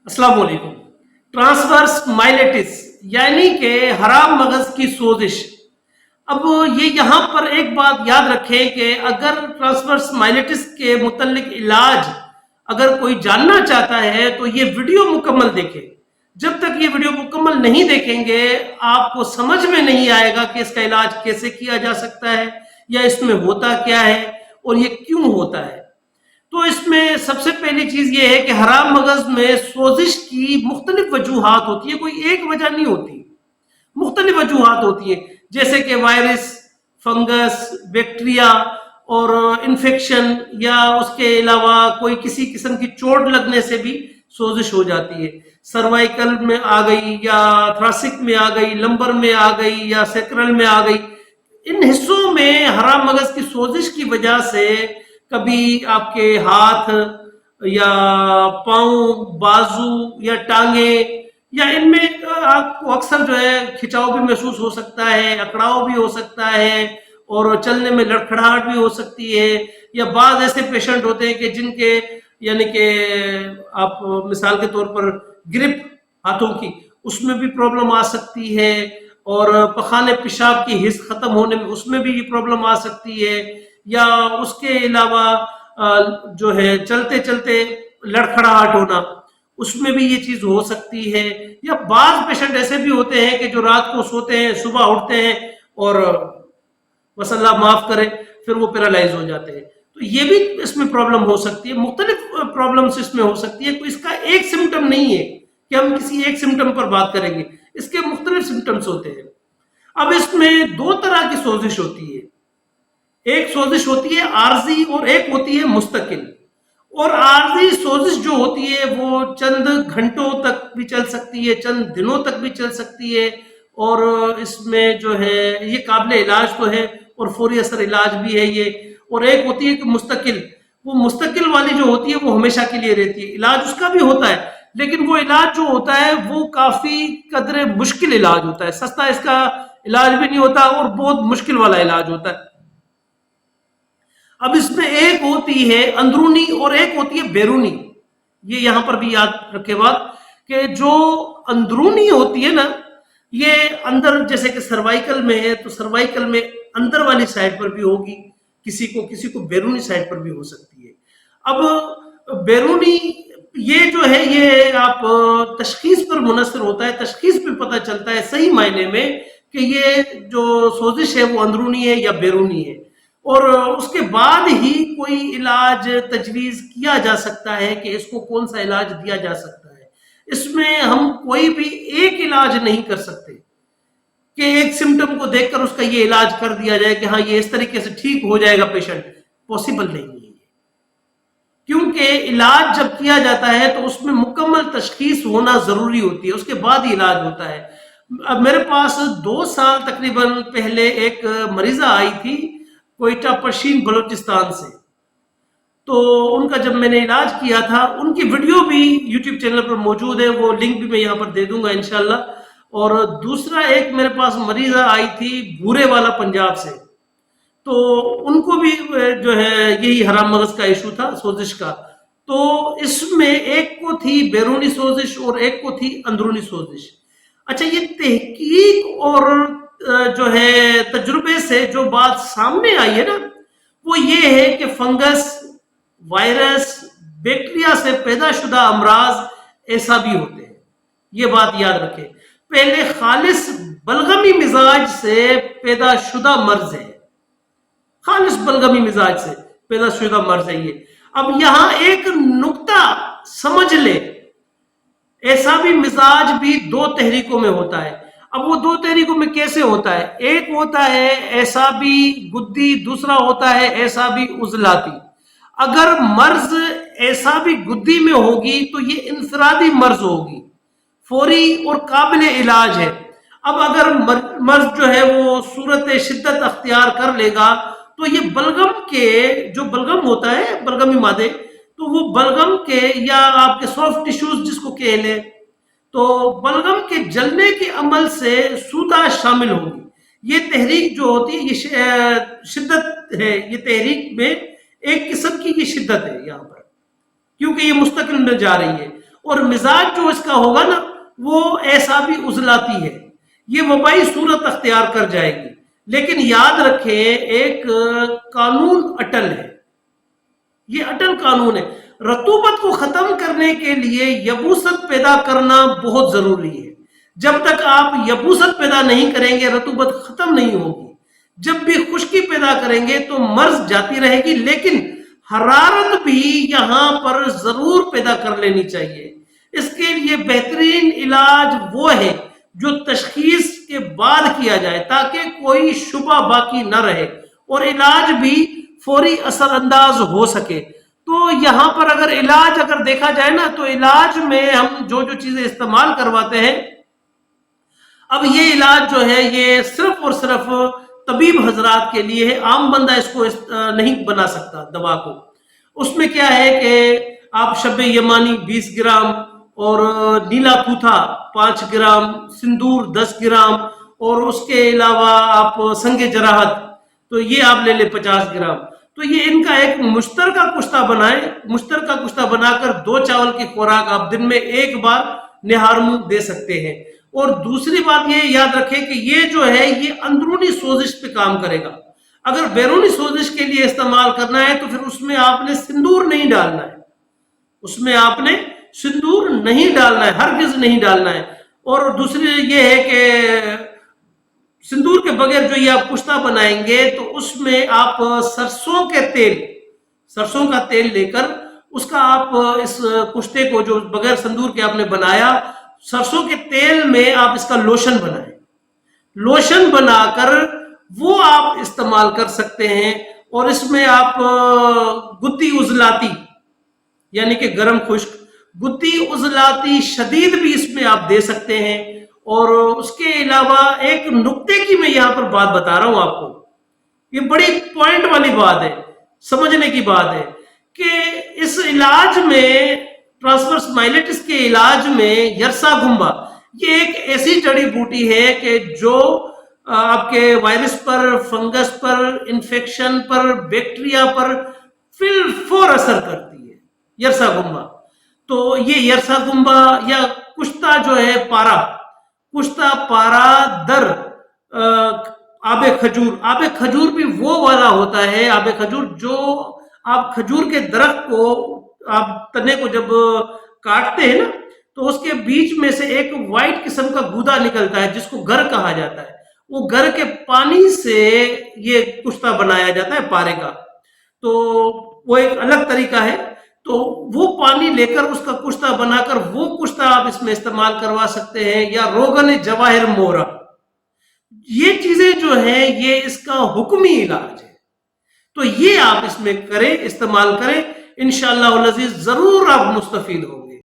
السلام علیکم۔ ٹرانسورس مائلیٹس یعنی کہ حرام مغز کی سوزش۔ اب یہ یہاں پر ایک بات یاد رکھیں کہ اگر ٹرانسورس مائلیٹس کے متعلق علاج اگر کوئی جاننا چاہتا ہے تو یہ ویڈیو مکمل دیکھیں۔ جب تک یہ ویڈیو مکمل نہیں دیکھیں گے آپ کو سمجھ میں نہیں آئے گا کہ اس کا علاج کیسے کیا جا سکتا ہے یا اس میں ہوتا کیا ہے اور یہ کیوں ہوتا ہے۔ تو اس میں سب سے پہلی چیز یہ ہے کہ حرام مغز میں سوزش کی مختلف وجوہات ہوتی ہے، کوئی ایک وجہ نہیں ہوتی، مختلف وجوہات ہوتی ہیں، جیسے کہ وائرس، فنگس، بیکٹیریا اور انفیکشن، یا اس کے علاوہ کوئی کسی قسم کی چوٹ لگنے سے بھی سوزش ہو جاتی ہے۔ سروائکل میں آ گئی یا تھراسک میں آ گئی، لمبر میں آ گئی یا سیکرل میں آ گئی، ان حصوں میں حرام مغز کی سوزش کی وجہ سے کبھی آپ کے ہاتھ یا پاؤں، بازو یا ٹانگیں، یا ان میں آپ کو اکثر جو ہے کھچاؤ بھی محسوس ہو سکتا ہے، اکڑاؤ بھی ہو سکتا ہے، اور چلنے میں لڑکھڑاہٹ بھی ہو سکتی ہے۔ یا بعض ایسے پیشنٹ ہوتے ہیں کہ جن کے یعنی کہ آپ مثال کے طور پر گرپ ہاتھوں کی، اس میں بھی پرابلم آ سکتی ہے، اور پخانے پیشاب کی حس ختم ہونے میں اس میں بھی یہ پرابلم آ سکتی ہے، یا اس کے علاوہ جو ہے چلتے چلتے لڑکھڑاہٹ ہونا، اس میں بھی یہ چیز ہو سکتی ہے۔ یا بعض پیشنٹ ایسے بھی ہوتے ہیں کہ جو رات کو سوتے ہیں، صبح اٹھتے ہیں اور بس اللہ معاف کرے پھر وہ پیرالائز ہو جاتے ہیں۔ تو یہ بھی اس میں پرابلم ہو سکتی ہے، مختلف پرابلمس اس میں ہو سکتی ہے، کوئی اس کا ایک سمٹم نہیں ہے کہ ہم کسی ایک سمٹم پر بات کریں گے، اس کے مختلف سمٹمس ہوتے ہیں۔ اب اس میں دو طرح کی سوزش ہوتی ہے، ایک سوزش ہوتی ہے عارضی اور ایک ہوتی ہے مستقل۔ اور عارضی سوزش جو ہوتی ہے وہ چند گھنٹوں تک بھی چل سکتی ہے، چند دنوں تک بھی چل سکتی ہے، اور اس میں جو ہے یہ قابل علاج تو ہے اور فوری اثر علاج بھی ہے یہ۔ اور ایک ہوتی ہے کہ مستقل، وہ مستقل والی جو ہوتی ہے وہ ہمیشہ کے لیے رہتی ہے، علاج اس کا بھی ہوتا ہے، لیکن وہ علاج جو ہوتا ہے وہ کافی قدر مشکل علاج ہوتا ہے، سستا اس کا علاج بھی نہیں ہوتا اور بہت مشکل والا علاج ہوتا ہے۔ اب اس میں ایک ہوتی ہے اندرونی اور ایک ہوتی ہے بیرونی، یہ یہاں پر بھی یاد رکھے بات کہ جو اندرونی ہوتی ہے نا، یہ اندر جیسے کہ سروائکل میں ہے تو سروائکل میں اندر والی سائڈ پر بھی ہوگی، کسی کو بیرونی سائڈ پر بھی ہو سکتی ہے۔ اب بیرونی یہ جو ہے یہ آپ تشخیص پر منحصر ہوتا ہے، تشخیص پہ پتہ چلتا ہے صحیح معنی میں کہ یہ جو سوزش ہے وہ اندرونی ہے یا بیرونی ہے، اور اس کے بعد ہی کوئی علاج تجویز کیا جا سکتا ہے کہ اس کو کون سا علاج دیا جا سکتا ہے۔ اس میں ہم کوئی بھی ایک علاج نہیں کر سکتے کہ ایک سمٹم کو دیکھ کر اس کا یہ علاج کر دیا جائے کہ ہاں یہ اس طریقے سے ٹھیک ہو جائے گا پیشنٹ، پاسبل نہیں ہے، کیونکہ علاج جب کیا جاتا ہے تو اس میں مکمل تشخیص ہونا ضروری ہوتی ہے، اس کے بعد ہی علاج ہوتا ہے۔ اب میرے پاس 2 سال تقریباً پہلے ایک مریضہ آئی تھی کوئٹہ پشین بلوچستان سے، تو ان کا جب میں نے علاج کیا تھا، ان کی ویڈیو بھی یوٹیوب چینل پر موجود ہے، وہ لنک بھی میں یہاں پر دے دوں گا انشاءاللہ۔ اور دوسرا ایک میرے پاس مریضہ آئی تھی بھورے والا پنجاب سے، تو ان کو بھی جو ہے یہی حرام مغز کا ایشو تھا، سوزش کا۔ تو اس میں ایک کو تھی بیرونی سوزش اور ایک کو تھی اندرونی سوزش۔ اچھا، یہ تحقیق اور جو ہے تجربے سے جو بات سامنے آئی ہے نا، وہ یہ ہے کہ فنگس، وائرس، بیکٹیریا سے پیدا شدہ امراض ایسا بھی ہوتے ہیں، یہ بات یاد رکھیں۔ پہلے خالص بلغمی مزاج سے پیدا شدہ مرض ہے، خالص بلغمی مزاج سے پیدا شدہ مرض ہے یہ۔ اب یہاں ایک نقطہ سمجھ لے، ایسا بھی مزاج بھی 2 تحریکوں میں ہوتا ہے۔ اب وہ 2 تحریکوں میں کیسے ہوتا ہے؟ ایک ہوتا ہے ایسا بھی گدی، دوسرا ہوتا ہے ایسا بھی عضلاتی۔ اگر مرض ایسا بھی گدی میں ہوگی تو یہ انفرادی مرض ہوگی، فوری اور قابل علاج ہے۔ اب اگر مرض جو ہے وہ صورت شدت اختیار کر لے گا تو یہ بلغم کے جو بلغم ہوتا ہے، بلغمی مادے، تو وہ بلغم کے یا آپ کے سافٹ ٹیشوز جس کو کہہ لیں، تو بلغم کے جلنے کے عمل سے سودا شامل ہوگی۔ یہ تحریک جو ہوتی ہے یہ شدت ہے، یہ تحریک میں ایک قسم کی یہ شدت ہے یہاں پر، کیونکہ یہ مستقل میں جا رہی ہے۔ اور مزاج جو اس کا ہوگا نا وہ ایسا بھی عضلاتی ہے، یہ وبائی صورت اختیار کر جائے گی. لیکن یاد رکھیں ایک قانون اٹل ہے، یہ اٹل قانون ہے. رطوبت کو ختم کرنے کے لیے یبوست پیدا کرنا بہت ضروری ہے. جب تک آپ یبوست پیدا نہیں کریں گے رطوبت ختم نہیں ہوگی. جب بھی خشکی پیدا کریں گے تو مرض جاتی رہے گی، لیکن حرارت بھی یہاں پر ضرور پیدا کر لینی چاہیے. اس کے لیے بہترین علاج وہ ہے جو تشخیص کے بعد کیا جائے تاکہ کوئی شبہ باقی نہ رہے اور علاج بھی فوری اثر انداز ہو سکے. تو یہاں پر اگر علاج دیکھا جائے نا تو علاج میں ہم جو چیزیں استعمال کرواتے ہیں، اب یہ علاج جو ہے یہ صرف اور صرف طبیب حضرات کے لیے ہے، عام بندہ اس کو نہیں بنا سکتا دوا کو. اس میں کیا ہے کہ آپ شب یمانی 20 گرام اور نیلا پھوتھا 5 گرام، سندور 10 گرام، اور اس کے علاوہ آپ سنگ جراحت تو یہ آپ لے لیں 50 گرام. تو یہ ان کا ایک مشترکہ کشتہ بنائیں، مشترکہ کشتہ بنا کر 2 چاول کی خوراک آپ دن میں 1 بار نہار منہ دے سکتے ہیں. اور دوسری بات یہ یاد رکھیں کہ یہ جو ہے یہ اندرونی سوزش پہ کام کرے گا. اگر بیرونی سوزش کے لیے استعمال کرنا ہے تو پھر اس میں آپ نے سندور نہیں ڈالنا ہے، اس میں آپ نے سندور نہیں ڈالنا ہے، ہرگز نہیں ڈالنا ہے. اور دوسری یہ ہے کہ سندور کے بغیر جو یہ آپ کشتہ بنائیں گے تو اس میں آپ سرسوں کا تیل لے کر اس کا آپ اس کشتے کو جو بغیر سندور کے آپ نے بنایا، سرسوں کے تیل میں آپ اس کا لوشن بنائیں، لوشن بنا کر وہ آپ استعمال کر سکتے ہیں. اور اس میں آپ گدی عضلاتی یعنی کہ گرم خشک، گدی عضلاتی شدید بھی اس میں آپ دے سکتے ہیں. اور اس کے علاوہ ایک نقطے کی میں یہاں پر بات بتا رہا ہوں آپ کو، یہ بڑی پوائنٹ والی بات ہے، سمجھنے کی بات ہے کہ اس علاج میں ٹرانسورس مائلیٹس کے علاج میں یرسا گمبا یہ ایک ایسی جڑی بوٹی ہے کہ جو آپ کے وائرس پر، فنگس پر، انفیکشن پر، بیکٹیریا پر فی الفور اثر کرتی ہے یرسا گمبا. تو یہ یرسا گمبا یا کشتہ جو ہے کشتہ پارا در آب کھجور بھی وہ والا ہوتا ہے. آب کھجور جو آپ کھجور کے درخت کو آپ تنے کو جب کاٹتے ہیں نا تو اس کے بیچ میں سے ایک وائٹ قسم کا گودا نکلتا ہے جس کو گر کہا جاتا ہے. وہ گر کے پانی سے یہ کشتہ بنایا جاتا ہے پارے کا. تو وہ ایک الگ طریقہ ہے. تو وہ پانی لے کر اس کا کشتہ بنا کر وہ کشتہ آپ اس میں استعمال کروا سکتے ہیں. یا روغن جواہر مورا، یہ چیزیں جو ہیں یہ اس کا حکمی علاج ہے. تو یہ آپ اس میں کریں، استعمال کریں، انشاءاللہ العزیز ضرور آپ مستفید ہوں گے.